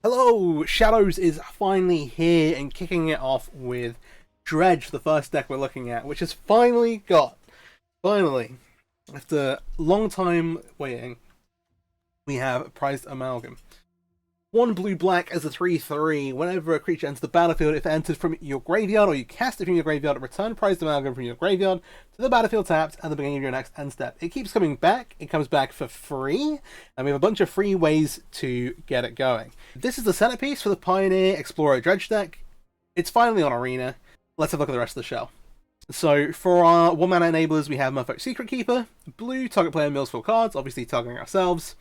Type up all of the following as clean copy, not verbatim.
Hello! Shadows is finally here and kicking it off with Dredge, the first deck we're looking at, which has finally, after a long time waiting, we have Prized Amalgam. 1 blue-black as a 3/3. Whenever a creature enters the battlefield, if it enters from your graveyard or you cast it from your graveyard, return Prized Amalgam from your graveyard to the battlefield tapped at the beginning of your next end step. It keeps coming back. It comes back for free, and we have a bunch of free ways to get it going. This is the centerpiece for the Pioneer Explorer Dredge deck. It's finally on Arena. Let's have a look at the rest of the shell. So for our 1-mana enablers, we have Murfolk Secret Keeper. Blue, target player mills 4 cards, obviously targeting ourselves.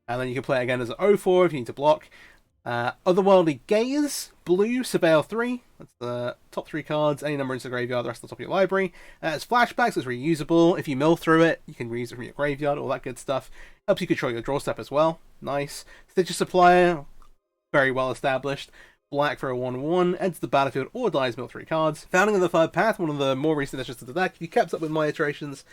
And then you can play it again as an 0/4 if you need to block. Otherworldly Gaze, blue, Surveil 3. That's the top 3 cards, any number into the graveyard, the rest of the top of your library. It's flashbacks, it's reusable. If you mill through it, you can reuse it from your graveyard, all that good stuff. Helps you control your draw step as well. Nice. Stitcher Supplier, very well established. Black for a 1/1, enters the battlefield or dies, mill 3 cards. Founding of the Third Path, one of the more recent additions to the deck. If you kept up with my iterations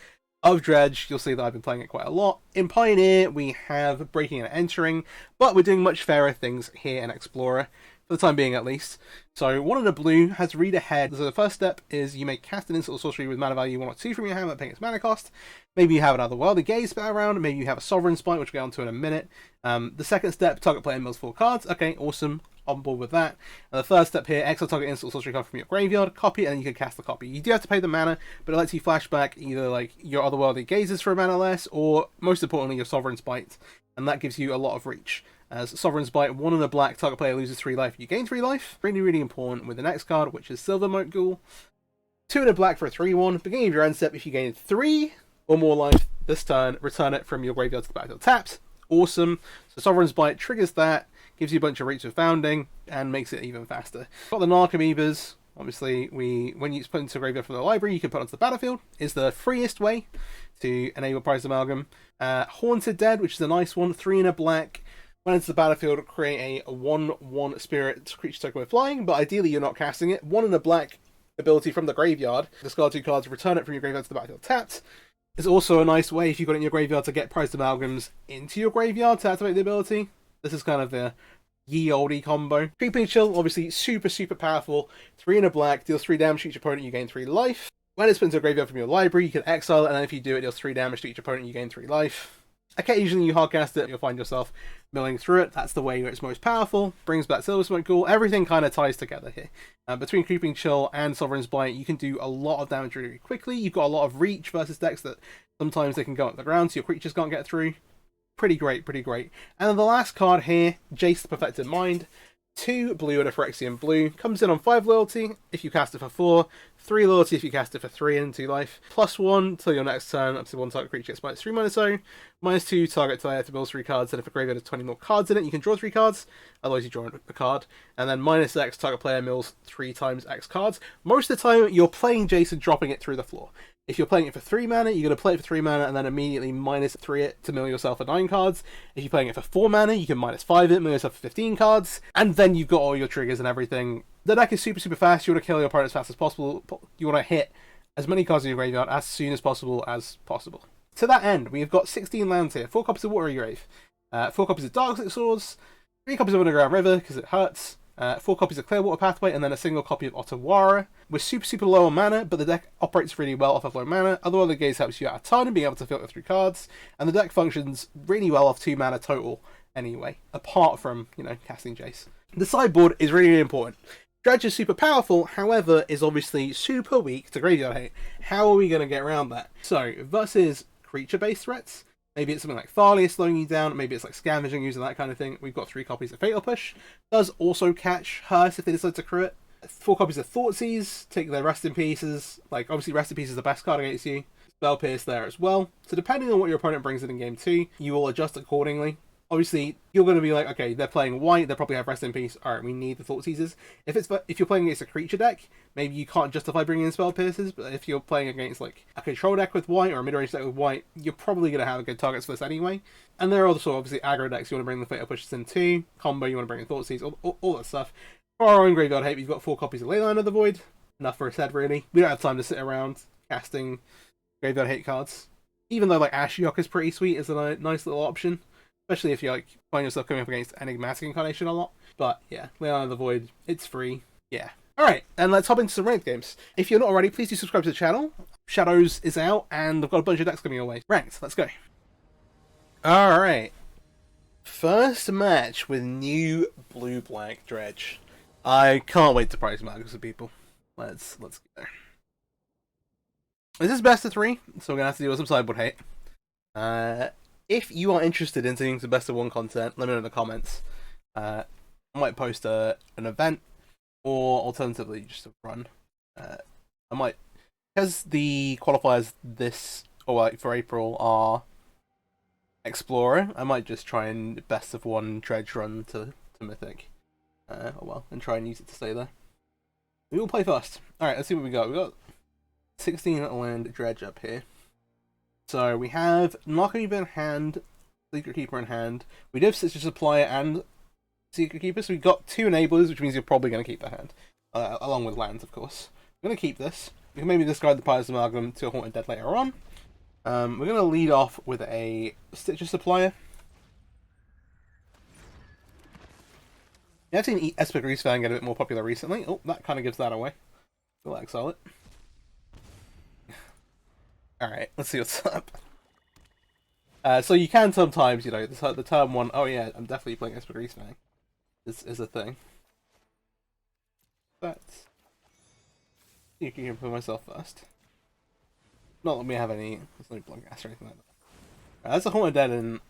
of Dredge, you'll see that I've been playing it quite a lot. In Pioneer, we have Breaking and Entering, but we're doing much fairer things here in Explorer, for the time being at least. So 1 in a blue has Read Ahead. So the first step is you may cast an instant or sorcery with mana value 1 or 2 from your hand without paying its mana cost. Maybe you have another Otherworldly Gaze spell around, maybe you have a Sovereign Spite, which we'll get onto in a minute. The second step, target player mills 4 cards. Okay, awesome. On board with that. And the third step here, exile target instant or sorcery card from your graveyard, copy it, and then you can cast the copy. You do have to pay the mana, but it lets you flashback either like your Otherworldly Gazes for a mana less, or most importantly your Sovereign Spite, and that gives you a lot of reach. As Sovereign Spite, 1 in a black, target player loses 3 life, you gain 3 life. Really, really important with the next card, which is Silver Moat Ghoul. 2 in a black for a 3/1. Beginning of your end step, if you gain 3 or more life this turn, return it from your graveyard to the battlefield tapped. Awesome. So Sovereign Spite triggers that, gives you a bunch of reach with Founding, and makes it even faster. Got the Narcomoebas. Obviously, when you put into a graveyard from the library, you can put onto the battlefield. Is the freest way to enable Prized Amalgam. Haunted Dead, which is a nice one. 3 in a black. When it's the battlefield, create a 1/1 spirit creature token with flying, but ideally you're not casting it. 1 in a black ability from the graveyard. Discard 2 cards, return it from your graveyard to the battlefield tapped. It's also a nice way, if you've got it in your graveyard, to get Prized Amalgams into your graveyard to activate the ability. This is kind of the ye olde combo. Creeping Chill, obviously super, super powerful. 3 in a black, deals 3 damage to each opponent, you gain 3 life. When it's put into a graveyard from your library, you can exile it, and then if you do, it deals 3 damage to each opponent, you gain 3 life. Occasionally you hardcast it, you'll find yourself milling through it. That's the way where it's most powerful. Brings back Silver Smoke Ghoul. Everything kind of ties together here. Between Creeping Chill and Sovereign Spite, you can do a lot of damage really quickly. You've got a lot of reach versus decks that sometimes they can go up the ground, so your creatures can't get through. Pretty great, pretty great. And then the last card here, Jace the Perfected Mind. 2 blue and a Phyrexian blue. Comes in on 5 loyalty if you cast it for 4. 3 loyalty if you cast it for 3 and 2 life. +1 till your next turn, up to 1 target creature gets -3 -0. -2 target player to build 3 cards, and if a graveyard has 20 more cards in it, you can draw 3 cards. Otherwise you draw a card. And then -X, target player mills 3 times X cards. Most of the time you're playing Jace and dropping it through the floor. If you're playing it for 3 mana, you're going to play it for 3 mana and then immediately -3 it to mill yourself for 9 cards. If you're playing it for 4 mana, you can -5 it, mill yourself for 15 cards. And then you've got all your triggers and everything. The deck is super, super fast. You want to kill your opponent as fast as possible. You want to hit as many cards in your graveyard as soon as possible. To that end, we've got 16 lands here. 4 copies of Watery Grave. 4 copies of Darkslick Swords. 3 copies of Underground River, because it hurts. 4 copies of Clearwater Pathway, and then a single copy of Otawara. We're super, super low on mana, but the deck operates really well off of low mana. Otherworldly Gaze helps you out a ton in being able to filter through cards, and the deck functions really well off 2 mana total anyway, apart from, casting Jace. The sideboard is really, really important. Dredge is super powerful, however, is obviously super weak to graveyard hate. How are we going to get around that? So, versus creature-based threats, maybe it's something like Thalia slowing you down, maybe it's like Scavenging using that kind of thing. We've got 3 copies of Fatal Push. Does also catch Hearse if they decide to crew it. 4 copies of Thoughtseize, take their Rest in Pieces. Like, obviously Rest in Peace is the best card against you. Spell Pierce there as well. So depending on what your opponent brings in game 2, you will adjust accordingly. Obviously, you're going to be like, okay, they're playing white, they probably have Rest in Peace. Alright, we need the Thoughtseizes. If you're playing against a creature deck, maybe you can't justify bringing in Spell Pierces, but if you're playing against like a control deck with white or a mid-range deck with white, you're probably going to have good targets for this anyway. And there are also obviously aggro decks you want to bring the Fatal Pushes in too. Combo, you want to bring in Thoughtseize, all that stuff. For our own graveyard hate, we've got 4 copies of Leyline of the Void. Enough for a set, really. We don't have time to sit around casting graveyard hate cards. Even though like Ashiok is pretty sweet as a nice little option. especially if you like find yourself coming up against Enigmatic Incarnation a lot. But yeah, Leon of the Void, it's free. Yeah. Alright, and let's hop into some ranked games. If you're not already, please do subscribe to the channel. Shadows is out, and I've got a bunch of decks coming your way. Ranked, let's go. Alright. First match with new blue-black Dredge. I can't wait to price markets with people. Let's go. This is best of 3, so we're gonna have to deal with some sideboard hate. If you are interested in seeing some best of 1 content, let me know in the comments. I might post an event, or alternatively just a run. I might, because the qualifiers for April are Explorer, I might just try and best of 1 Dredge run to Mythic. And try and use it to stay there. We will play first. Alright, let's see what we got. We got 16 land Dredge up here. So we have Narcomoeba in hand, Secret Keeper in hand. We do have Citrus Supplier and Secret Keeper, so we've got 2 enablers, which means you're probably going to keep that hand. Along with lands, of course. We're going to keep this. We can maybe discard the Pirate's Amalgam to a Haunted Dead later on. We're going to lead off with a Citrus Supplier. Yeah, I've seen Esper Grease Fan get a bit more popular recently. Oh, that kind of gives that away. We'll exile it. Alright, let's see what's up. So you can sometimes, you know, the turn 1, oh yeah, I'm definitely playing Esper Grease Fan, is a thing. But you can put myself first. Not that we have any, there's no blood gas or anything like that. There's a Haunted Dead in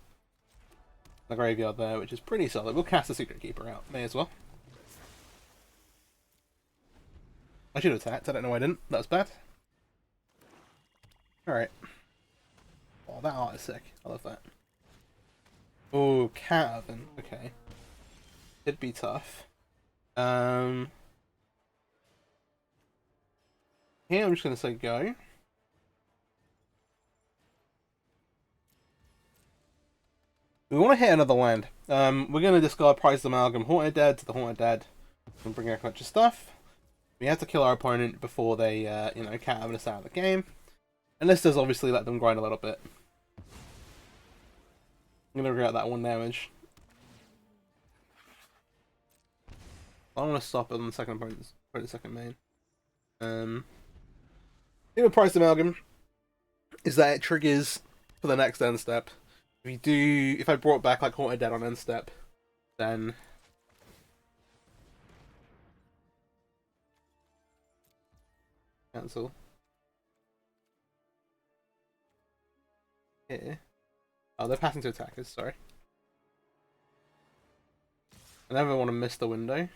the graveyard there, which is pretty solid. We'll cast the Secret Keeper out, may as well. I should have attacked, I don't know why I didn't, that was bad. Alright. Oh, that art is sick. I love that. Oh, Cat Oven. Okay. It'd be tough. Here I'm just going to say go. We want to hit another land. We're going to discard Prized Amalgam Haunted Dead to the Haunted Dead and bring out a bunch of stuff. We have to kill our opponent before they, you know, Cat Oven us out of the game. And this does obviously let them grind a little bit. I'm going to regret that 1 damage. I want to stop it on the second opponent's second main. The thing with Prized Amalgam is that it triggers for the next end step. If I brought back like Haunted Dead on end step, then cancel. Here. Oh, they're passing to attackers, sorry. I never want to miss the window.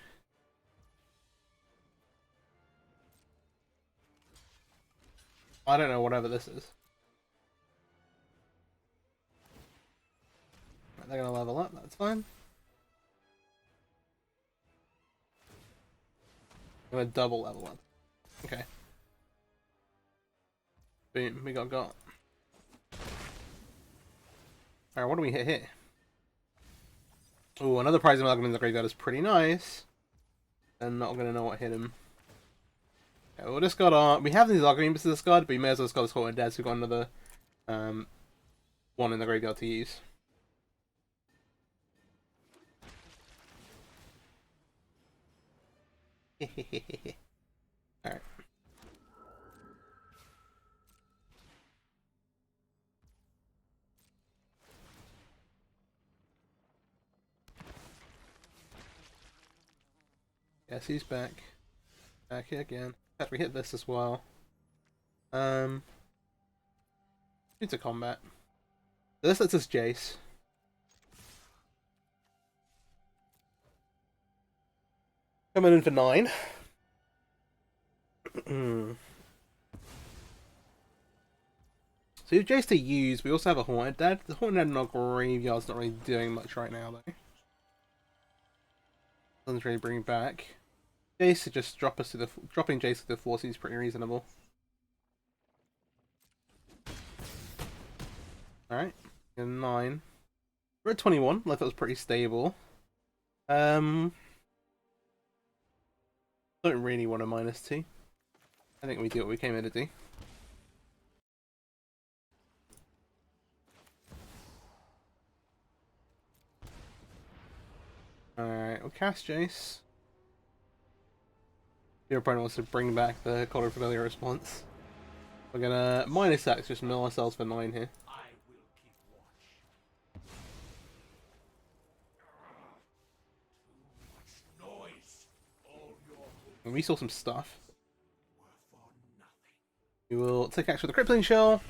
I don't know whatever this is. Right, they're going to level up, that's fine. I'm going to double level up. Okay. Boom, we got. Alright, what do we hit here? Oh, another Prized Amalgam in the graveyard is pretty nice. I'm not gonna know what hit him. Okay, we'll discard our... We have these Archimedes to discard, but we may as well discard this Haunted Dead, so we've got another one in the graveyard to use. Alright. Yes, he's back. Back here again. In fact, we hit this as well. Into combat. This lets us Jace. Coming in for 9. So we have Jace to use. We also have a Haunted Dead. The Haunted Dead in our graveyard's not really doing much right now, though. Doesn't really bring back. Jace to just drop us to the dropping Jace to the 4 seems pretty reasonable. Alright, 9. We're at 21. I thought it was pretty stable. Don't really want a -2. I think we do what we came here to do. Alright, we'll cast Jace. Your opponent wants to bring back the Call of Familiar response. We're gonna minus X, just mill ourselves for 9 here. And we saw some stuff. We will take action with the Crippling Shell.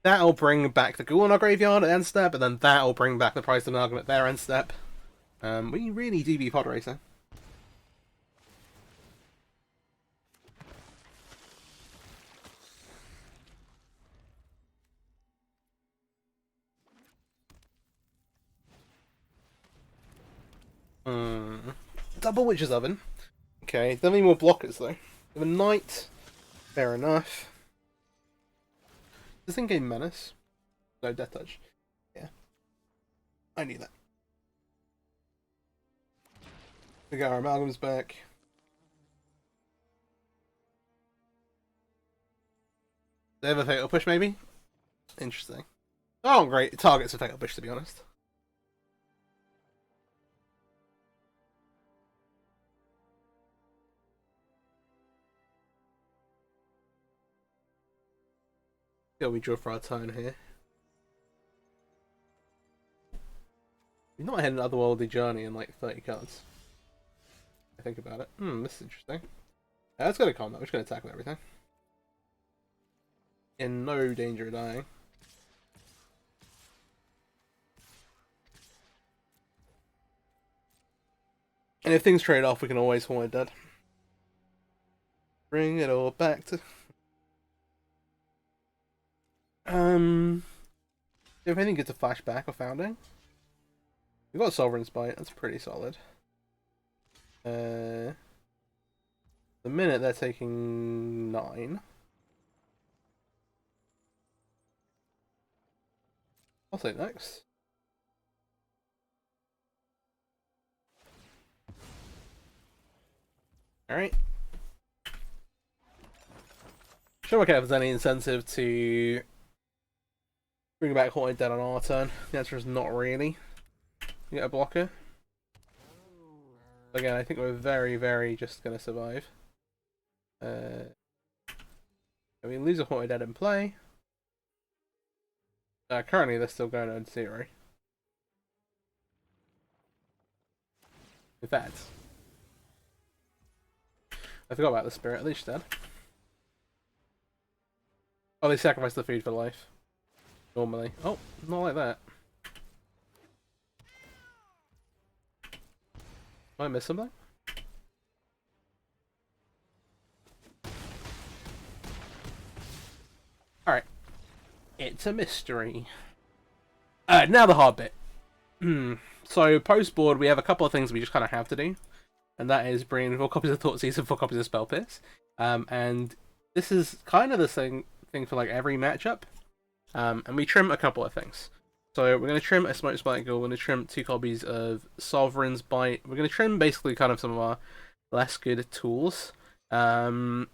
That'll bring back the Ghoul in our graveyard at end step, and then that'll bring back the Prized Amalgam at their end step. We really do be Pod Racer. Double Witch's Oven. Okay, don't need more blockers though. We have a Knight. Fair enough. Does this in-game Menace? No, Death Touch. Yeah. I knew that. We got our Amalgams back. They have a Fatal Push maybe? Interesting. Oh great, it targets a Fatal Push to be honest. Yeah, we draw for our turn here. We've not had an otherworldly journey in like 30 cards. I think about it. This is interesting. Let's go to combat. We're just going to tackle everything. In no danger of dying. And if things trade off, we can always hold it dead. Bring it all back to... If anything gets a flashback or founding. We've got Sovereign's Bite, that's pretty solid. The minute they're taking 9. I'll take next. Alright. Should work out if there's any incentive to bring back Haunted Dead on our turn. The answer is not really. You get a blocker. Again, I think we're very just going to survive. We lose a Haunted Dead in play. Currently, they're still going on 0. In fact, I forgot about the Spirit. At least dead. Oh, they sacrifice the food for life. Normally. Oh, not like that. Might I miss something? Alright. It's a mystery. Now the hard bit. So, post-board, we have a couple of things we just kind of have to do. And that is bring 4 copies of Thoughtseize and 4 copies of Spell Pierce. And this is kind of the same thing for like every matchup. And we trim a couple of things. So we're going to trim a Smoke Spike Ghoul, we're going to trim 2 copies of Sovereign's Bite. We're going to trim basically kind of some of our less good tools. They're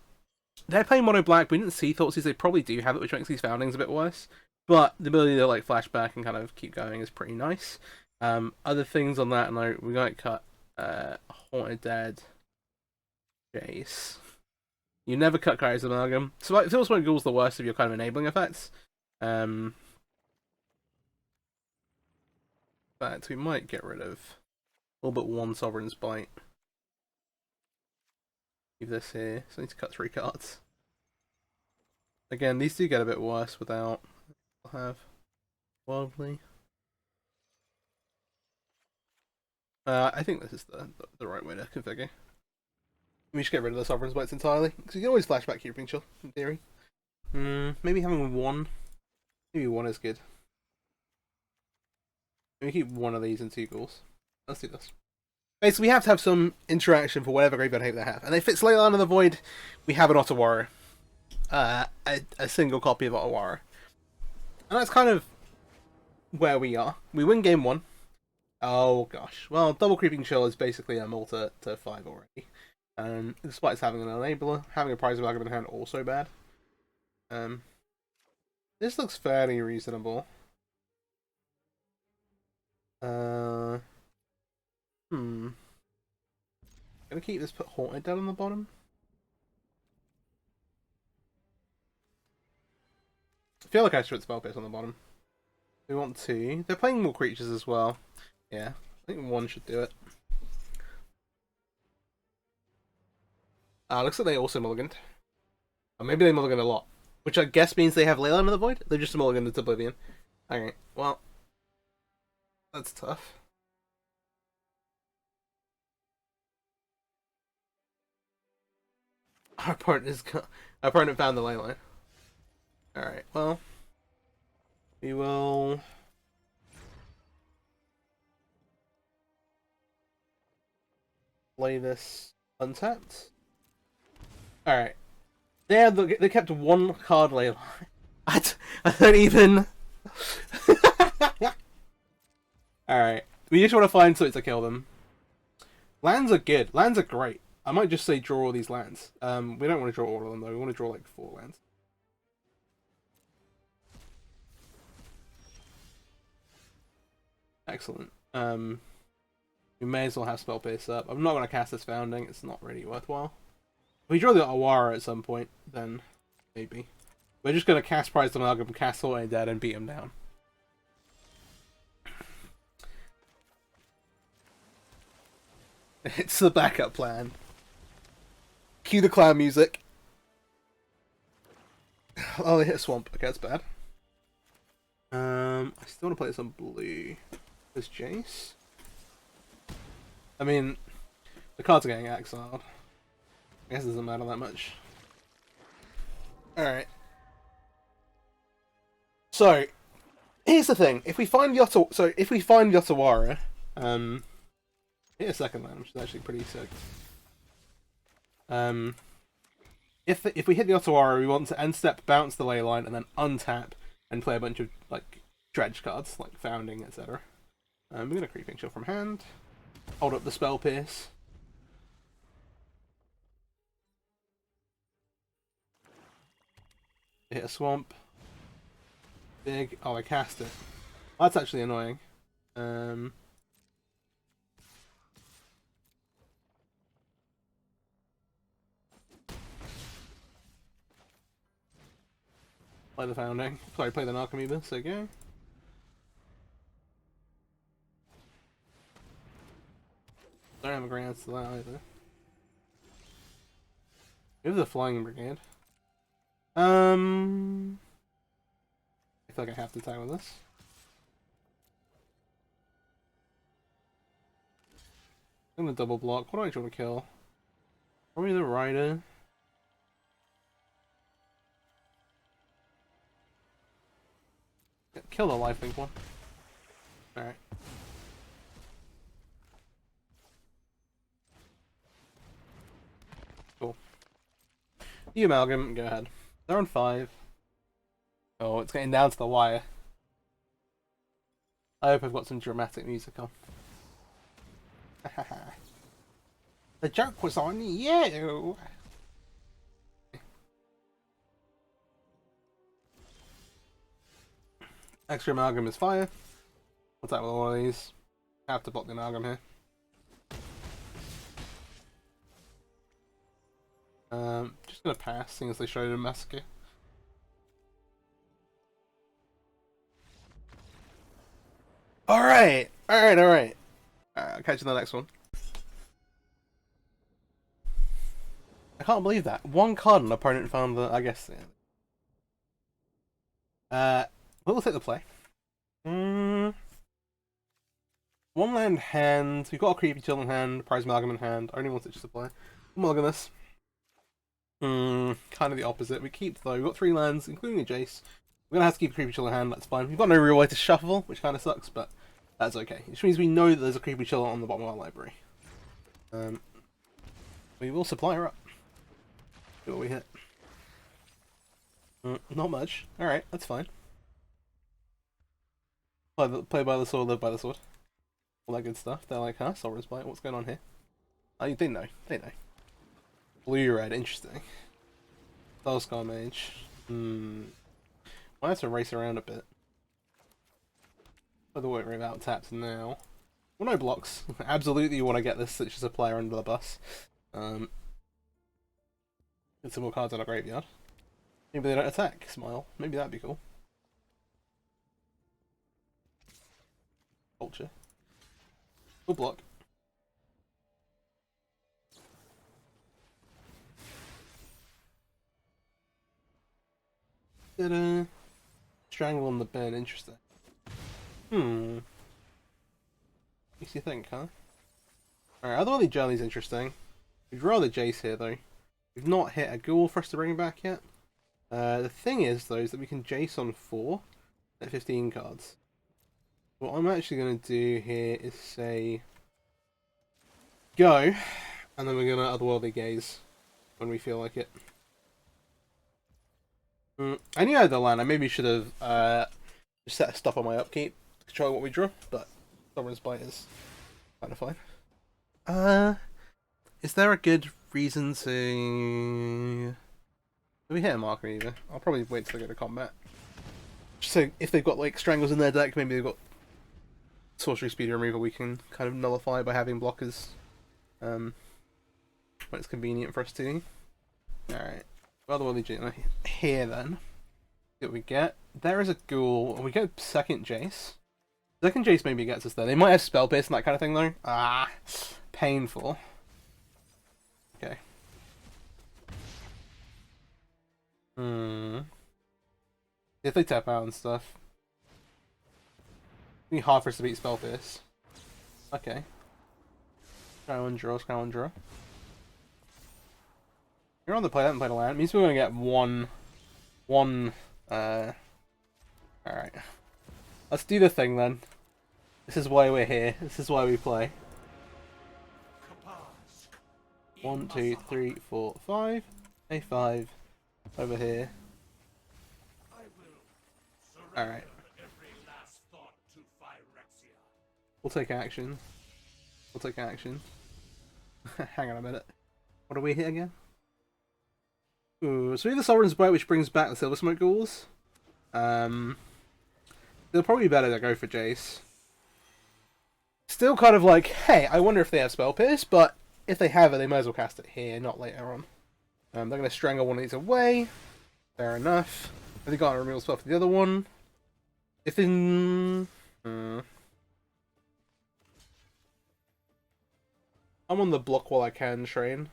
playing mono black, we didn't see Thoughtseize, they probably do have it, which makes these foundings a bit worse. But the ability to like flashback and kind of keep going is pretty nice. Other things on that note, we might cut Haunted Dead, Jace. You never cut Kai's Amalgam. So like, Silver Smoke Ghoul's the worst of your kind of enabling effects. But we might get rid of all but 1 Sovereign's Bite. Leave this here, so I need to cut 3 cards. Again, these do get a bit worse without... I'll have Wildly. I think this is the right way to configure. We should get rid of the Sovereign's Bites entirely, because you can always flashback Keeping Chill, in theory. Maybe having 1. Maybe 1 is good. We keep 1 of these and 2 ghouls. Let's do this. Basically, we have to have some interaction for whatever graveyard hate they have. And if it's Leyline of the Void, we have an Ottawara. A single copy of Ottawara. And that's kind of where we are. We win game 1. Oh gosh. Well, double Creeping Chill is basically a mull to 5 already. Despite having an enabler, having a Prize of Argument in hand also bad. This looks fairly reasonable. Gonna keep this, put Haunted down on the bottom. I feel like I should spell bit on the bottom. We want 2. They're playing more creatures as well. Yeah, I think 1 should do it. Looks like they also mulliganed. Or maybe they mulliganed a lot. Which I guess means they have Leyline of the Void? They're just mulliganed into Oblivion. Okay, well. That's tough. Our opponent found the Leyline. Alright, well. We will play this untapped. Alright. They kept 1 card Leyline. I don't even... Alright. We just want to find something to kill them. Lands are good. Lands are great. I might just say draw all these lands. We don't want to draw all of them though. We want to draw like 4 lands. Excellent. We may as well have Spell Pierce up. I'm not going to cast this Founding. It's not really worthwhile. If we draw the Awara at some point, then maybe. We're just going to cast Prized Amalgam, cast Haunted Dead, and beat him down. It's the backup plan. Cue the clown music. Oh, they hit a swamp. Okay, that's bad. I still want to play this on blue. There's Jace. I mean, the cards are getting exiled. I guess it doesn't matter that much. Alright. So, here's the thing. If we find Yotawara, hit a second land, which is actually pretty sick. If we hit the Ottawara, we want to end step, bounce the Leyline, and then untap and play a bunch of like dredge cards, like Founding, etc. We're gonna Creeping Chill from hand. Hold up the Spell Pierce. Hit a swamp. Big. Oh, I cast it. That's actually annoying. Play the Founding. Sorry, play the Narcomoeba, so go. Don't have a great answer to that either. Maybe the Flying Brigade. I feel like I have to tackle this. I'm gonna double block. What do I try to kill? Probably the Rider. Kill the lifelink one. Alright. Cool. You Amalgam, go ahead. They're on 5. Oh, it's getting down to the wire. I hope I've got some dramatic music on. The joke was on you! Extra Amalgam is fire. What's that with all of these? I have to block the Amalgam here. Just gonna pass, seeing as they showed a massacre. Alright! Alright. I'll catch you in the next one. I can't believe that. 1 card and opponent found the, I guess. Yeah. We'll take the play. 1 land hand. We've got a Creepy Chill in hand, Prize Amalgam in hand. I only want it just to play. Mulligan this. Kind of the opposite. We keep though. We've got 3 lands, including a Jace. We're gonna have to keep a Creepy Chill in hand, that's fine. We've got no real way to shuffle, which kind of sucks, but that's okay. Which means we know that there's a Creepy Chill on the bottom of our library. We will supply her up. See what we hit. Not much. Alright, that's fine. Play by the sword, live by the sword. All that good stuff. They're like, huh? Sora's Bite, what's going on here? Oh, they know. They know. Blue red, interesting. Dullscar Mage. Might have to race around a bit. By the way, we're about tapped now. Well, no blocks. Absolutely you want to get this such as a player under the bus. Get some more cards out of graveyard. Maybe they don't attack. Smile. Maybe that'd be cool. Vulture. Full block. Ta-da. Strangle on the burn. Interesting. Makes you think, huh? Alright, otherwise Journey's interesting. We'd rather Jace here, though. We've not hit a ghoul for us to bring back yet. The thing is, though, is that we can Jace on 4 at 15 cards. What I'm actually going to do here is say go, and then we're going to Otherworldly Gaze when we feel like it. I knew I had the land. I maybe should have just set a stop on my upkeep to control what we draw, but Sovereign's Bite is kind of fine. Is there a good reason to... Do we hit a marker either? I'll probably wait till they go to combat. So if they've got like Strangles in their deck, maybe they've got Sorcery Speed Removal we can kind of nullify by having blockers when it's convenient for us to. Alright. Otherworldly here then. See what we get. There is a ghoul. We get second Jace. Second Jace maybe gets us there. They might have Spell Pierce and that kind of thing though. Ah, painful. Okay. If they tap out and stuff. It'd be hard for us to beat Spell Pierce. Okay. Scour and draw, scour and draw. You're on the play, that and play the land. It means we're gonna get one alright. Let's do the thing then. This is why we're here. This is why we play. 1, 2, 3, 4, 5. A5 over here. Alright. We'll take action. We'll take action. Hang on a minute. What are we here again? Ooh, so we have the Sovereign's Bite, which brings back the Silver Smoke Ghouls. They'll probably be better to go for Jace. Still kind of like, hey, I wonder if they have Spell Pierce, but if they have it, they might as well cast it here, not later on. They're going to strangle one of these away. Fair enough. Have they got a removal spell for the other one? If in... I'm on the block while I can train.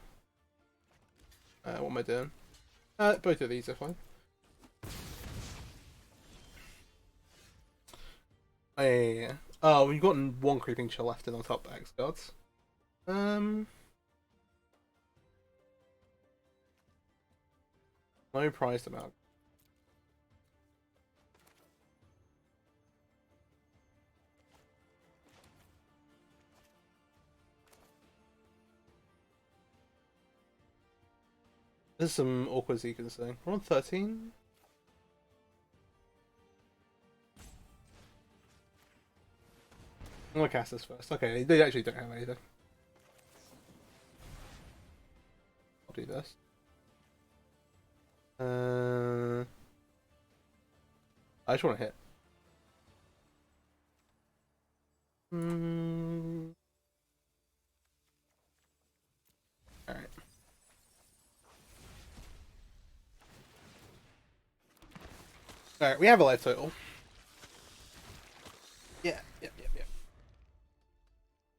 What am I doing? Both of these are fine. Yeah. Oh, we've got one Creeping Chill left in on top X cards. No price amount. There's some awkward sequencing. We're on 13. I'm gonna cast this first. Okay, they actually don't have anything. I'll do this. I just want to hit. Alright. Alright, we have a life total. Yeah, yep.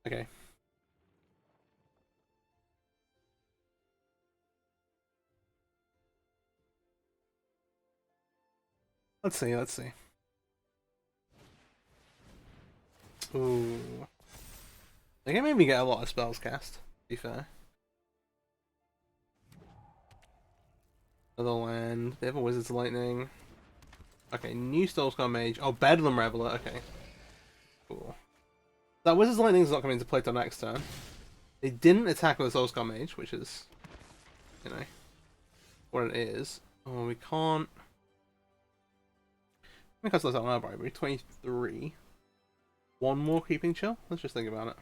Okay. Let's see. Ooh. They can maybe get a lot of spells cast, to be fair. Another land. They have a Wizard's Lightning. Okay, new Soulscar Mage. Oh, Bedlam Reveler. Okay. Cool. That Wizard's Lightning is not coming into play till next turn. They didn't attack with a Soulscar Mage, which is, you know, what it is. Oh, we can't. I think I saw that on our bribery. 23. One more Creeping Chill? Let's just think about it.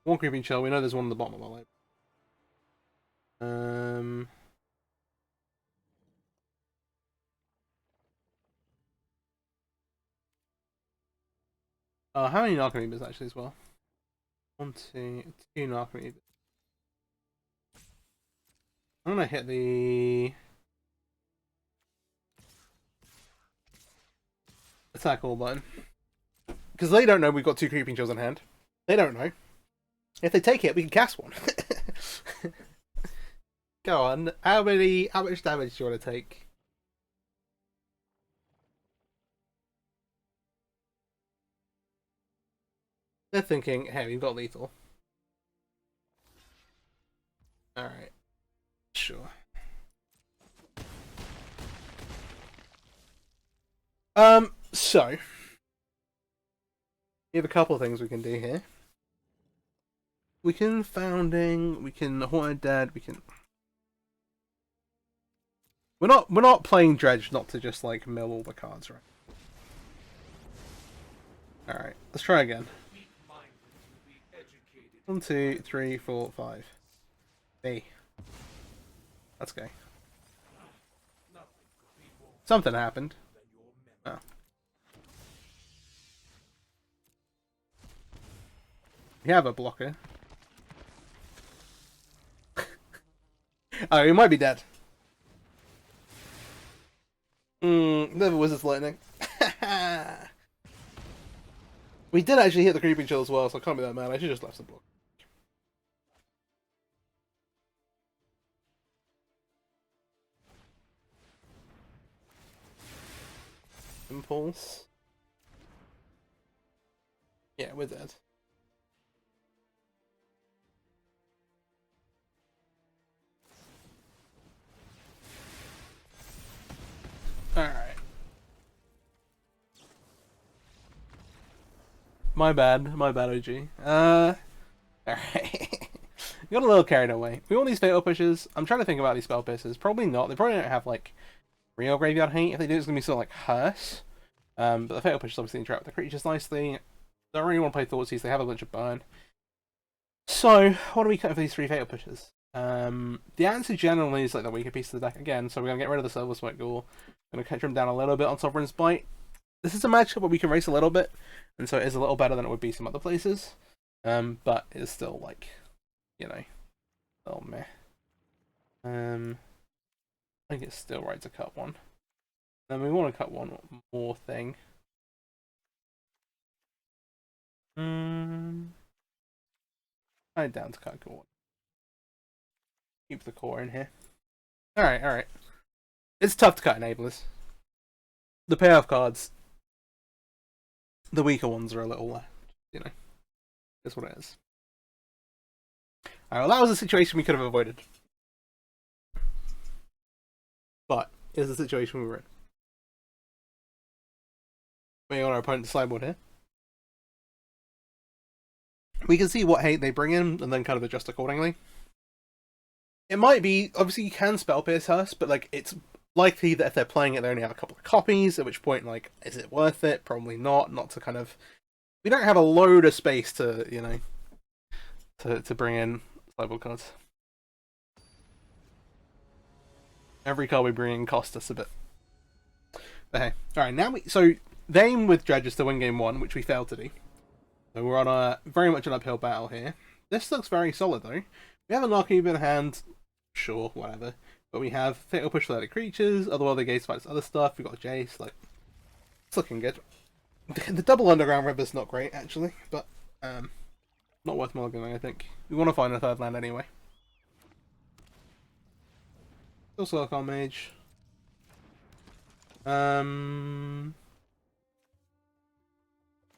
One Creeping Chill. We know there's one at the bottom of our library. How many Narcomoebas actually as well? 1, 2, 2 Narcomoebas. I'm gonna hit the attack all button. Because they don't know we've got 2 Creeping Chills in hand. They don't know. If they take it, we can cast one. Go on. How much damage do you want to take? They're thinking, hey, we've got lethal. Alright. Sure. So we have a couple of things we can do here. We can Founding, we can Haunted Dead, we can... We're not playing Dredge not to just like mill all the cards, right? Alright, let's try again. 1, 2, 3, 4, 5. B. Let's go. Something happened. Oh. We have a blocker. Oh, he might be dead. Never was his lightning. We did actually hit the Creeping Chill as well, so I can't be that mad. I should just left some block. Impulse. Yeah, we're dead. Alright. My bad, OG. Alright. Got a little carried away. We want these Fatal Pushes. I'm trying to think about these Spell Pierces. Probably not. They probably don't have, like, real graveyard hate. If they do, it's going to be sort of like Hearse. But the Fatal Pushes obviously interact with the creatures nicely. Don't really want to play Thoughtseize. They have a bunch of burn. So, what do we cut for these 3 Fatal Pushes? The answer generally is like the weaker piece of the deck again, so we're going to get rid of the Silver Sweat Ghoul. Going to catch him down a little bit on Sovereign's Bite. This is a matchup where we can race a little bit, and so it is a little better than it would be some other places. But it's still like, you know, oh meh. I think it's still right to cut one. Then we want to cut one more thing. I'm down to cut one. Keep the core in here. Alright. It's tough to cut enablers. The payoff cards, the weaker ones are a little, you know, that's what it is. Alright, well that was a situation we could have avoided. But, it's the situation we were in. We on our opponent's sideboard here. We can see what hate they bring in, and then kind of adjust accordingly. It might be, obviously you can Spell Pierce Hearse, but like it's likely that if they're playing it they only have a couple of copies, at which point like, is it worth it? Probably not. Not to kind of... We don't have a load of space to, you know, to bring in sideboard cards. Every card we bring in costs us a bit. But hey, alright, now so the aim with Dredge is to win game 1, which we failed to do. So we're on a very much an uphill battle here. This looks very solid though. We have a Narcomoeba in hand, sure, whatever. But we have Fatal Push for other creatures, Otherworldly Gaze fights other stuff, we've got Jace, like, it's looking good. The double Underground River's not great, actually, but, not worth mulliganing, I think. We want to find a 3rd land anyway. Still Silicon Mage.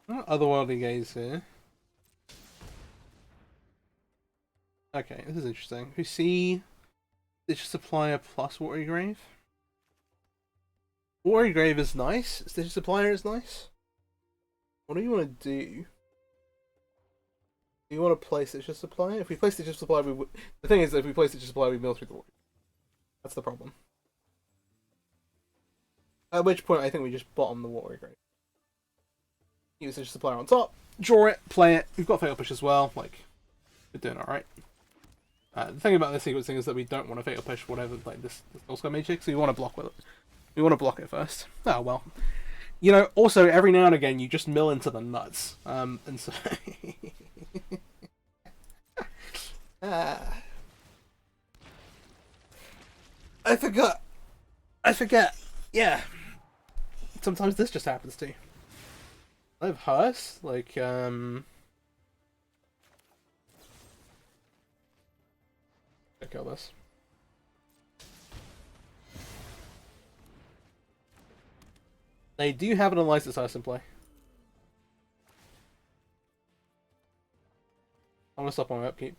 Otherworldly Gaze here. Okay, this is interesting. We see Stitch Supplier plus Watery Grave. Watery Grave is nice. Stitch Supplier is nice. What do you want to do? Do you want to play Stitch Supplier? If we play Stitch Supplier, we would... The thing is, if we play Stitch Supplier, we mill through the water. That's the problem. At which point, I think we just bottom the Watery Grave. Use Stitch Supplier on top, draw it, play it. We've got Fatal Push as well. Like, we're doing alright. The thing about this sequencing is that we don't want to Fatal Push whatever, like this Skull Mage, so we want to block with it. We want to block it first. Oh well. You know, also every now and again you just mill into the nuts. And so I forgot. I forget. Yeah. Sometimes this just happens too. I have hearse, like I kill this. They do have an unlicensed hearse in play. I'm gonna stop on my upkeep.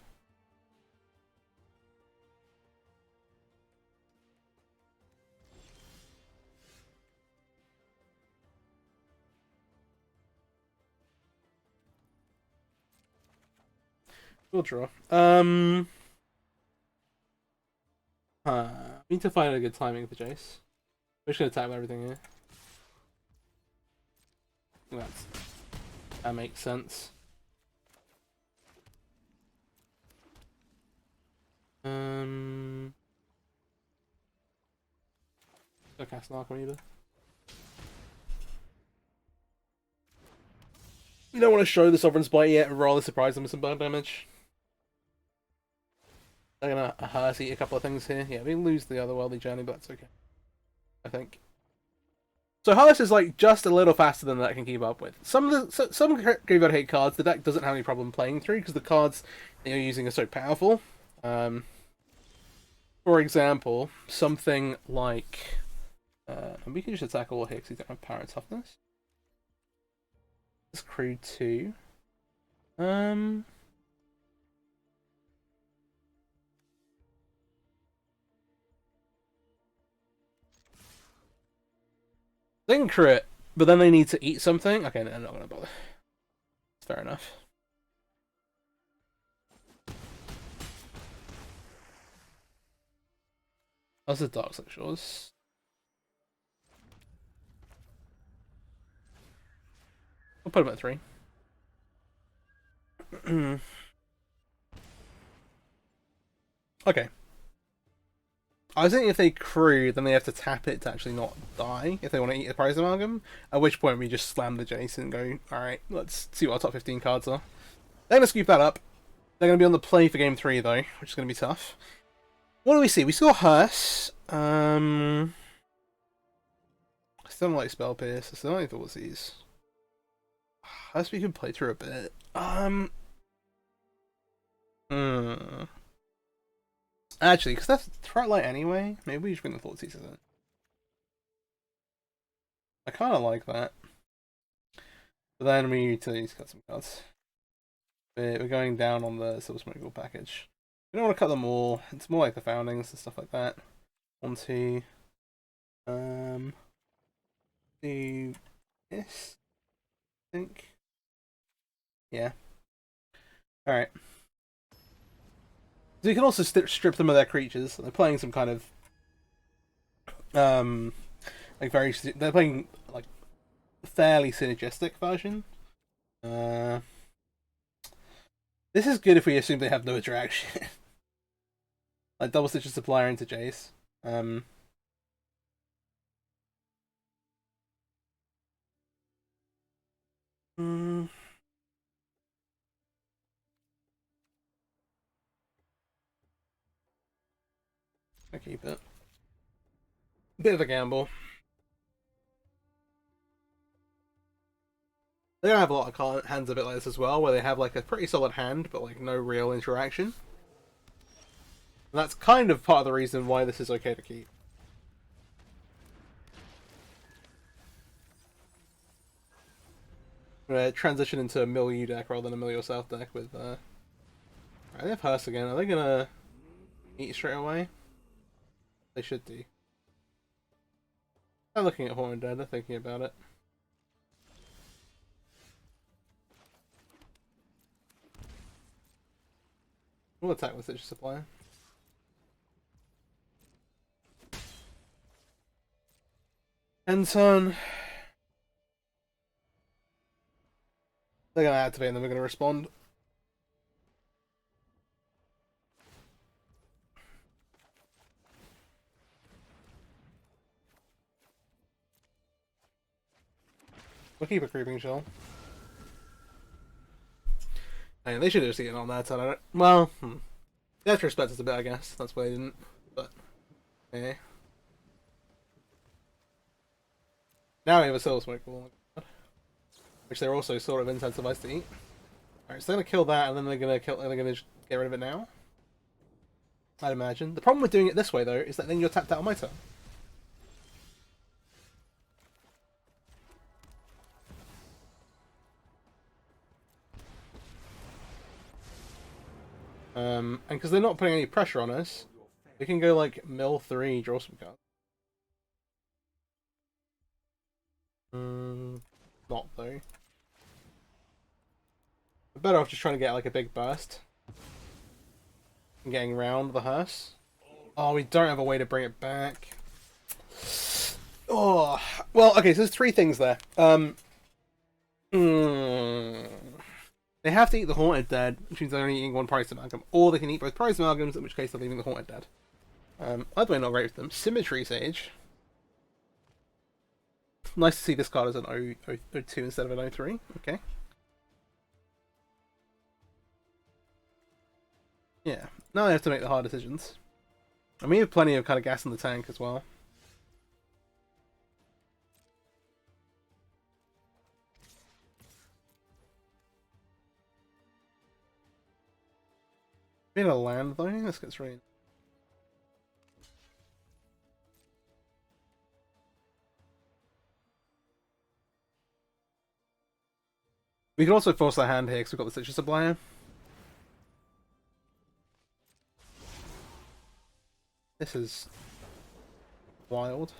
We'll draw. Need to find a good timing for Jace. We're just gonna tap everything here. That makes sense. Don't cast an Archon either. You don't want to show the Sovereign's Bite yet and rather surprise them with some burn damage. They're gonna hearse eat a couple of things here. Yeah, we lose the other Worldly Journey, but that's okay. I think. So Hearse is like just a little faster than that can keep up with. Some Graveyard Hate cards the deck doesn't have any problem playing through because the cards that you're using are so powerful. For example, something like and we can just attack all here because we don't have power and toughness. This crew 2. They can crit, but then they need to eat something. Okay, no, I'm not gonna bother. Fair enough. How's the Dark Sections? We'll put him at 3. Okay. I was thinking if they crew, then they have to tap it to actually not die if they want to eat a Prize Amalgam. At which point we just slam the Jace and go, alright, let's see what our top 15 cards are. They're going to scoop that up. They're going to be on the play for game 3 though, which is going to be tough. What do we see? We saw Hearse. I still don't like Spell Pierce. I still don't like Thoughtseize. Hearse we can play through a bit. Actually, because that's Threat Light anyway, maybe we just bring the Thoughtseize in. I kind of like that. But then we need to cut some cards. We're going down on the Silver Smoke package. We don't want to cut them all. It's more like the Foundings and stuff like that. 1, 2. Do this. I think. Yeah. Alright. So you can also strip them of their creatures. They're playing some kind of like they're playing like a fairly synergistic version. This is good if we assume they have no interaction. Like double stitch a supplier into Jace. I keep it. Bit of a gamble. They're gonna have a lot of hands a bit like this as well, where they have like a pretty solid hand, but like no real interaction. And that's kind of part of the reason why this is okay to keep. I'm gonna transition into a mill you deck rather than a mill yourself deck with Alright, they have Hearse again. Are they gonna eat straight away? They should do. I'm looking at Horn Dead, I'm thinking about it. We'll attack with Stitch Supplier. End turn. They're gonna activate and then we're gonna respond. We'll keep a creeping shell. I mean, they should have just eaten on that side. Well, retrospect is a bit, I guess. That's why they didn't. But, eh. Now we have a Soul Smoke Ball, which they're also sort of incentivized to eat. Alright, so they're gonna kill that, and then they're gonna just get rid of it now. I'd imagine. The problem with doing it this way, though, is that then you're tapped out on my turn. And because they're not putting any pressure on us, we can go like mill 3, draw some cards. Not though. We're better off just trying to get like a big burst. And getting round the hearse. Oh, we don't have a way to bring it back. Oh, well, okay, so there's 3 things there. They have to eat the Haunted Dead, which means they're only eating 1 Price Amalgam. Or they can eat both Price Amalgams, in which case they're leaving the Haunted Dead. Either way, not great for them. Symmetry Sage. Nice to see this card as an 0-2 instead of an 0-3. Okay. Yeah, now they have to make the hard decisions. And we have plenty of kind of gas in the tank as well. We need a land though, this gets rain. We can also force our hand here because we've got the Citrus Supplier. This is wild.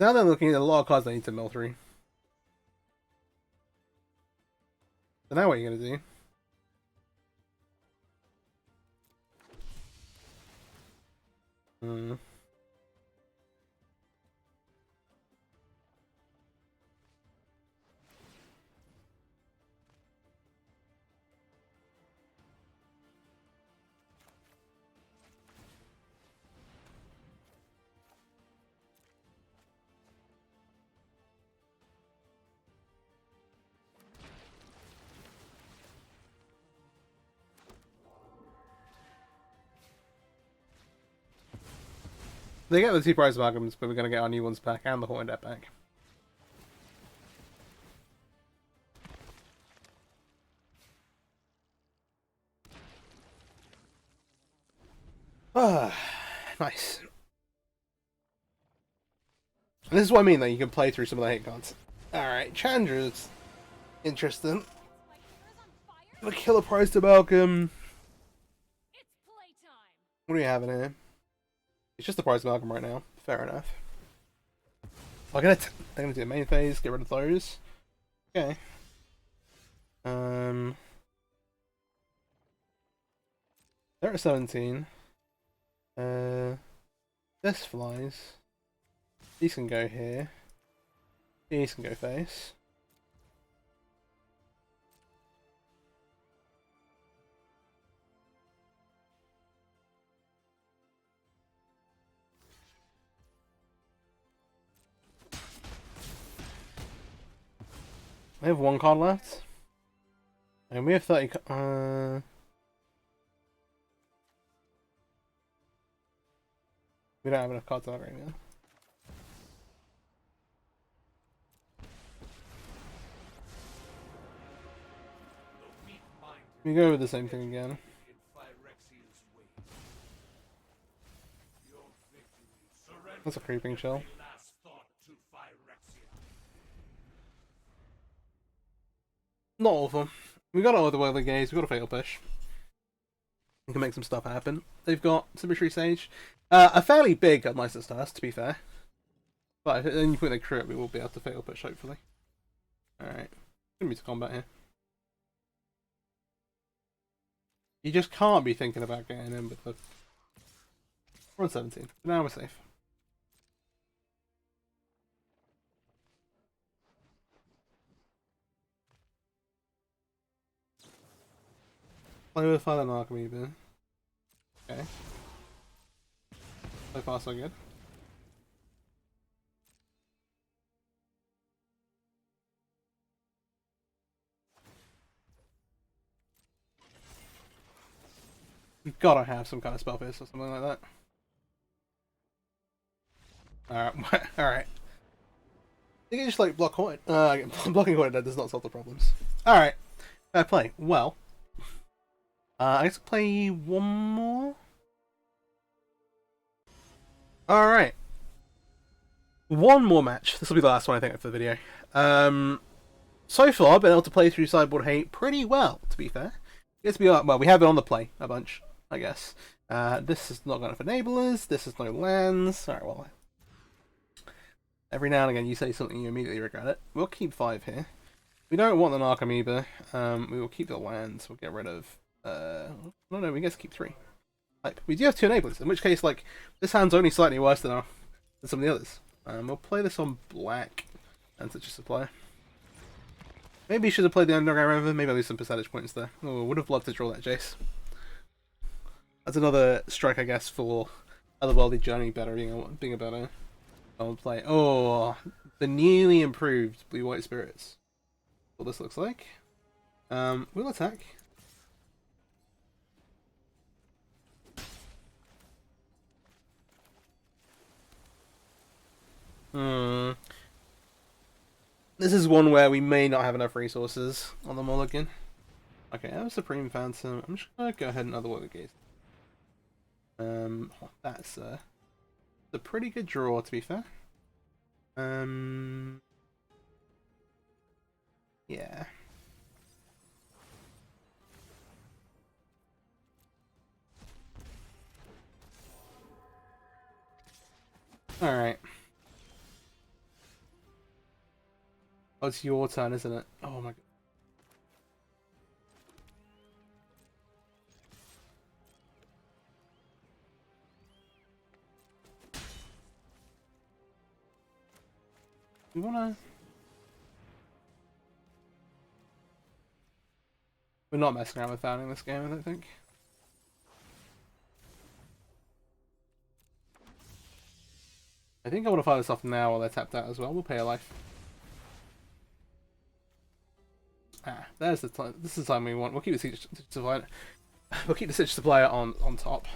Now they're looking at a lot of cards they need to mill through. So now what are you going to do? They get the 2 Prize Amalgams, but we're going to get our new ones back and the Haunted Dead back. Ah, nice. And this is what I mean, that you can play through some of the hate cards. Alright, Chandra's interesting. Gonna kill a Prize Amalgam. What do we have in here? It's just the Prize Amalgam right now. Fair enough. They're gonna do the main phase, get rid of those. Okay. They're at 17. This flies. These can go here. These can go face. We have 1 card left. And we have 30 we don't have enough cards out right now. We go with the same thing again. That's a creeping shell. Not all of them. We got all the Otherworldly Gaze, we got a Fatal Push. We can make some stuff happen. They've got Symmetry Sage. A fairly big Unlicensed Stars, to be fair. But at any point they crew it, we will be able to Fatal Push, hopefully. Alright. Gonna be to combat here. You just can't be thinking about getting in with the... We're on 17. But now we're safe. Play with Fire and Archimedes. Okay. So far, so good. You've gotta have some kind of spell pierce or something like that. Alright, alright. I think it's just like block Haunted. Blocking Haunted Dead does not solve the problems. Alright. Fair play. Well. I guess I'll play one more. Alright. One more match. This will be the last one I think for the video. So far I've been able to play through Sideboard Hate pretty well, to be fair. Well, we have it on the play a bunch, I guess. This is not enough enablers, this is no lands. Alright, well. Every now and again you say something you immediately regret it. We'll keep 5 here. We don't want the Narcomoeba. We will keep the lands. We'll get rid of no, we get to keep 3. Like, we do have 2 enablers, in which case, like, this hand's only slightly worse than some of the others. We'll play this on black and such a supplier. Maybe you should have played the Underground River. Maybe I'll lose some percentage points there. Oh, would have loved to draw that Jace. That's another strike, I guess, for Otherworldly Journey better being a better play. Oh, the newly improved Blue-White Spirits. What this looks like. We'll attack. This is one where we may not have enough resources on the mulligan. Okay, I have Supreme Phantom. I'm just gonna go ahead and Otherworldly Gaze. That's a pretty good draw, to be fair. Yeah. Alright. Oh, it's your turn, isn't it? Oh my god. We wanna... We're not messing around with founding this game, I don't think. I think I want to fire this off now while they're tapped out as well. We'll pay a life. Ah, there's the time. This is the time we want. We'll keep the Siege Supplier. We'll keep the Siege Supplier on top.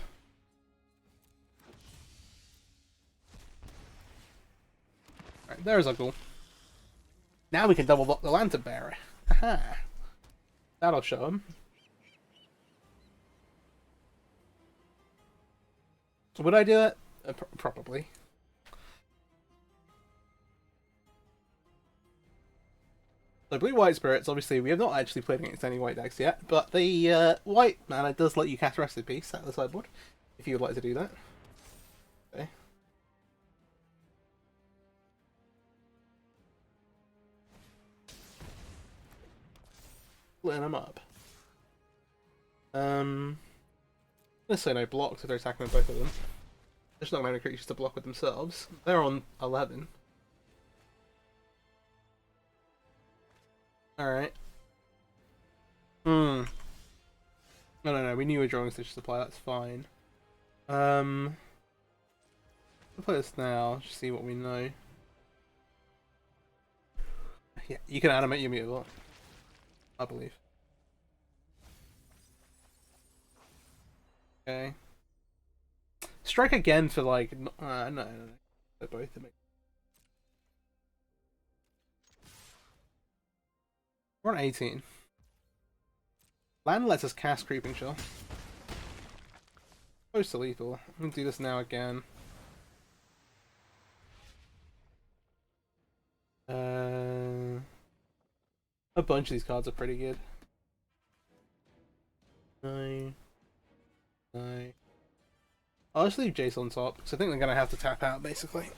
Right, there's our goal. Now we can double block the Lantern Bearer. Aha. That'll show him. Would I do that? Probably. So Blue-White Spirits, obviously, we have not actually played against any white decks yet, but the white mana does let you cast Recipe out of the sideboard, if you would like to do that. Okay. Splitting them up. Let's say no blocks if they're attacking with both of them. There's not many creatures to block with themselves. They're on 11. Alright. No, we knew we were drawing a Stitch Supply, that's fine. We'll play this now, just see what we know. Yeah, you can animate your mutable, I believe. Okay. Strike again for like, no. They're both. We're on 18. Land lets us cast Creeping Shell. Close to lethal. I'm gonna do this now again. A bunch of these cards are pretty good. No. I'll just leave Jace on top, because I think they're gonna have to tap out, basically.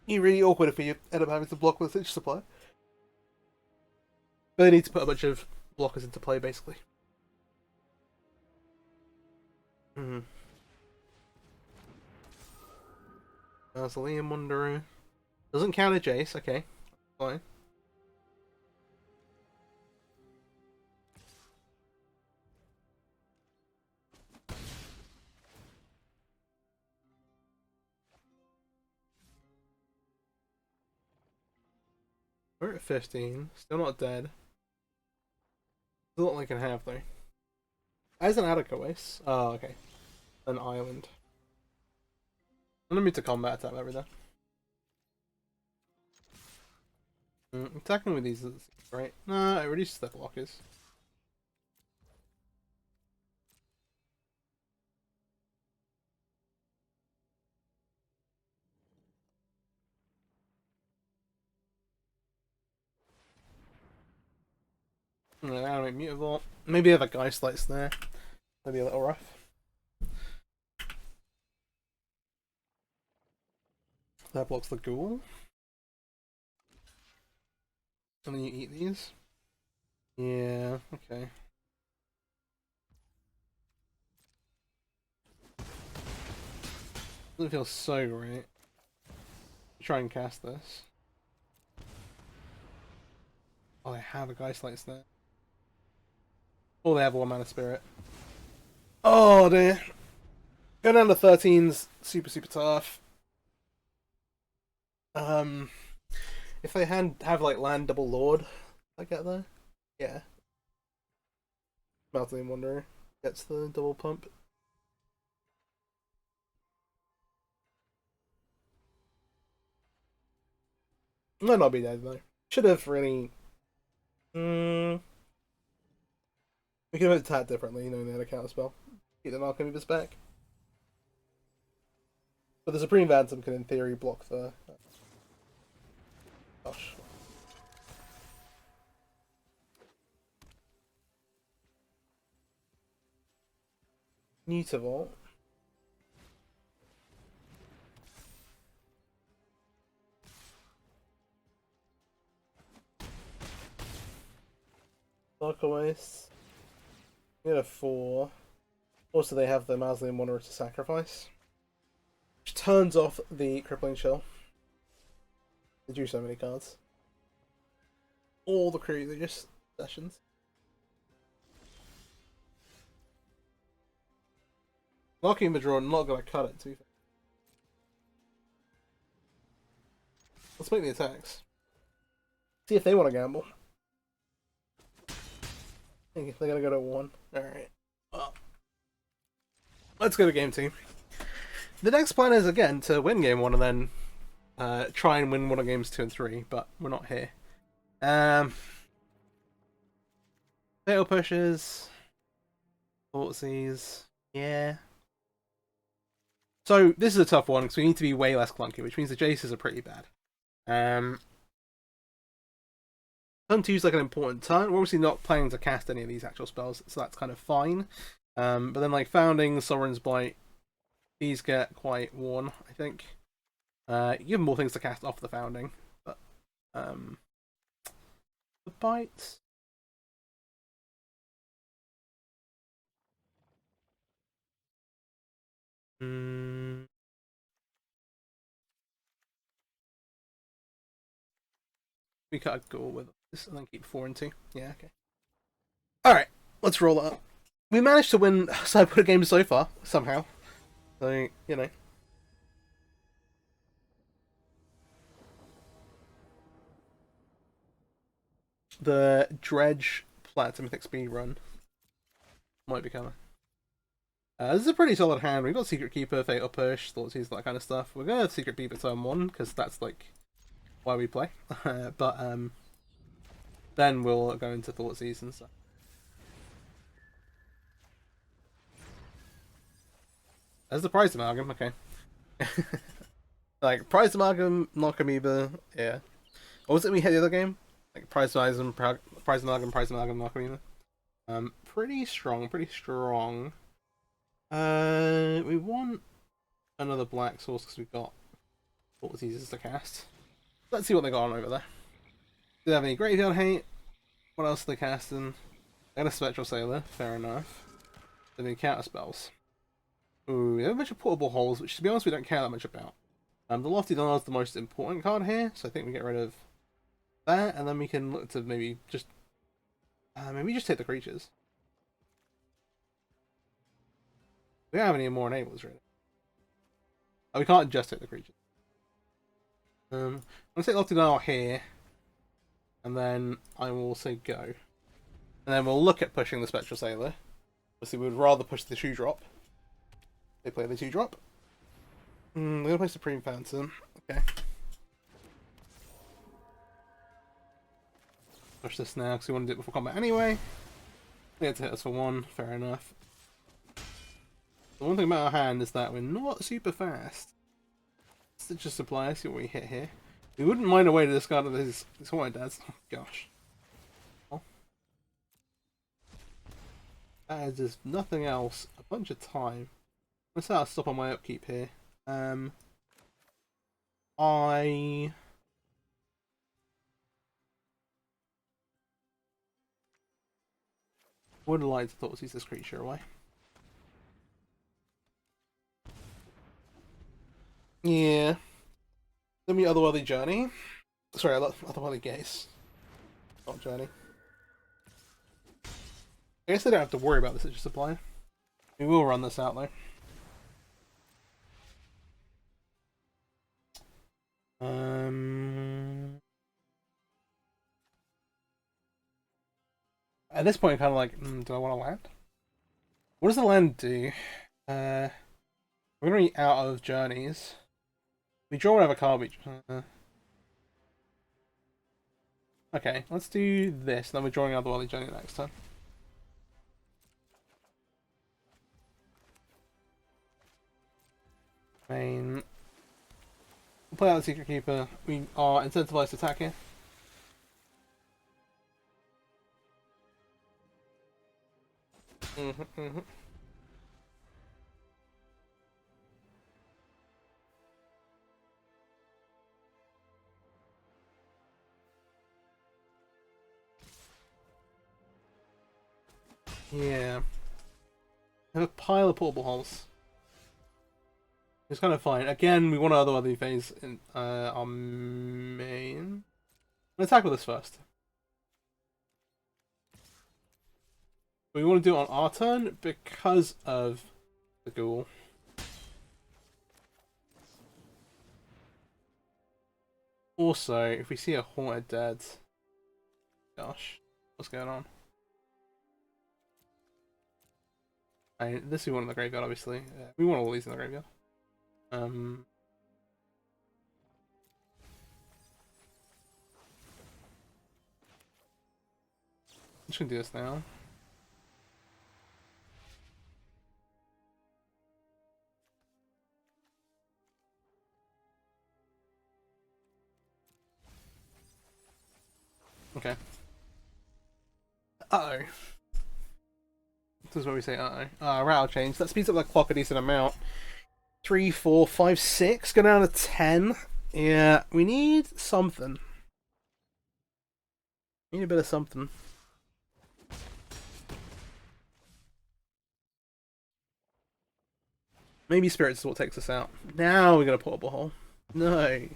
You're really awkward if you end up having to block with Stitch Supply. But they need to put a bunch of blockers into play, basically. Mausoleum Wanderer. Doesn't count a Jace, okay. Fine. We're at 15. Still not dead. Still not like I can have though. As an Attica Waste. Oh, okay. An island. I'm gonna move to combat attack every day. Attacking with these is great. Nah, it reduces their blockers. Animate Mutavault. Maybe have a Geist Lights there. Maybe a little rough. That blocks the ghoul. And then you eat these. Yeah, okay. Doesn't feel so great. Try and cast this. Oh, they have a Geist Lights there. Oh, they have 1 mana spirit. Oh dear. Go down to 13's super tough. If they have like land double lord, I get there. Yeah. Melting Wanderer gets the double pump. Might not be dead though. Should have really. We could have attacked differently, knowing they had a counter spell. Keep the Alchemy's back. But the Supreme Phantom can, in theory, block the. Gosh. Mutavault. Darkaways. We had a 4. Also, they have the Mausoleum Wanderer to sacrifice, which turns off the Crippling Shell. They drew so many cards. All the crew, they're just sessions. Locking the draw, not gonna cut it too fast. Let's make the attacks. See if they want to gamble. They're gonna go to 1. Alright. Well, let's go to game 2. The next plan is, again, to win game 1 and then try and win one of games 2 and 3, but we're not here. Fatal pushes. Thoughtseize. Yeah. So, this is a tough one, because we need to be way less clunky, which means the Jaces are pretty bad. Turn 2 is like an important turn. We're obviously not planning to cast any of these actual spells, so that's kind of fine. But then, like, Founding, Sovereign's Blight, these get quite worn, I think. You give them more things to cast off the Founding, but the Bite. We cut a goal with this and then keep 4 and 2. Yeah, okay. Alright, let's roll it up. We managed to win sideboard games so far, somehow. So, you know. The Dredge Platinum Mythic speed run might be coming. This is a pretty solid hand. We've got Secret Keeper, Fatal Push, Thoughtseize, that kind of stuff. We're going to Secret Keeper turn 1, because that's like why we play. But then we'll go into Thoughtseize and stuff. There's the Prize Amalgam, okay. Like, Prize Amalgam, Knock Amoeba, yeah. What was it we hit the other game? Like, Prize Amalgam, Knock Amoeba. Pretty strong, pretty strong. We want another black source because we've got what was easiest to cast. Let's see what they got on over there. Do they have any graveyard hate? What else are they casting? They got a Spectral Sailor, fair enough. Then they counter spells. Ooh, they have a bunch of portable holes, which to be honest we don't care that much about. The Lofty Dial is the most important card here, so I think we get rid of that, and then we can look to maybe just take the creatures. We don't have any more enablers, really. Oh, we can't just take the creatures. I'm gonna take Lofty Dial here. And then I will say go. And then we'll look at pushing the Spectral Sailor. Obviously, we would rather push the 2-drop. They play the 2-drop. They're going to play Supreme Phantom. Okay. Push this now because we want to do it before combat anyway. They had to hit us for 1. Fair enough. The one thing about our hand is that we're not super fast. Let's just apply, see what we hit here. We wouldn't mind a way to discard these Haunted Dads. Oh, gosh. Oh. That is just nothing else. A bunch of time. Let's I'll stop on my upkeep here. I would like to Thoughtseize this creature away. Yeah. Let me Otherworldly Journey. Sorry, Otherworldly Gaze. Not Journey. I guess I don't have to worry about the Citrus Supply. We will run this out though. At this point, I'm kind of like, do I want to land? What does the land do? We're going to be out of journeys. We draw whatever card we... Okay, let's do this. Then we're drawing Otherworldly Journey next time. We'll play out the Secret Keeper. We are incentivized to attack here. Yeah. I have a pile of portable holes. It's kind of fine. Again, we want to Otherworldly phase in our main. Let's tackle this first. We want to do it on our turn because of the ghoul. Also, if we see a Haunted Dead... Gosh, what's going on? This we want in the graveyard, obviously. We want all these in the graveyard. I'm just gonna do this now. Okay. Uh-oh. This is where we say uh-oh. Rattle change. That speeds up that clock a decent amount. 3, 4, 5, 6. Go down to 10. Yeah, we need something. Need a bit of something. Maybe Spirits is what takes us out. Now we're gonna portable hole. No.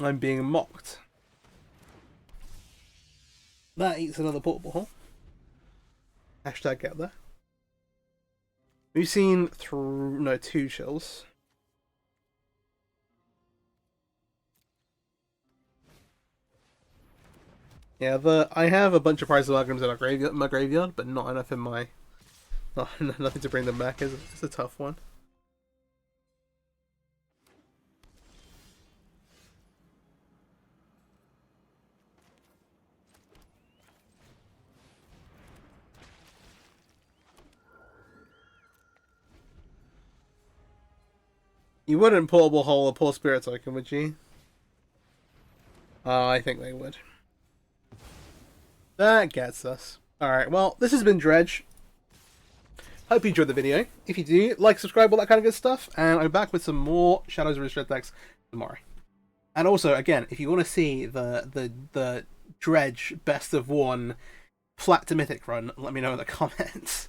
I'm being mocked. That eats another portable hole. Hashtag get there. We've seen two chills. Yeah, I have a bunch of Prize of Amalgams in my graveyard, but not enough in my... nothing to bring them back. It's a tough one. You wouldn't portable hole a poor spirit token, would you? I think they would. That gets us. Alright, well, this has been Dredge. Hope you enjoyed the video. If you do, like, subscribe, all that kind of good stuff. And I'm back with some more Shadows of Red decks tomorrow. And also, again, if you want to see the Dredge best of one Plat to Mythic run, let me know in the comments.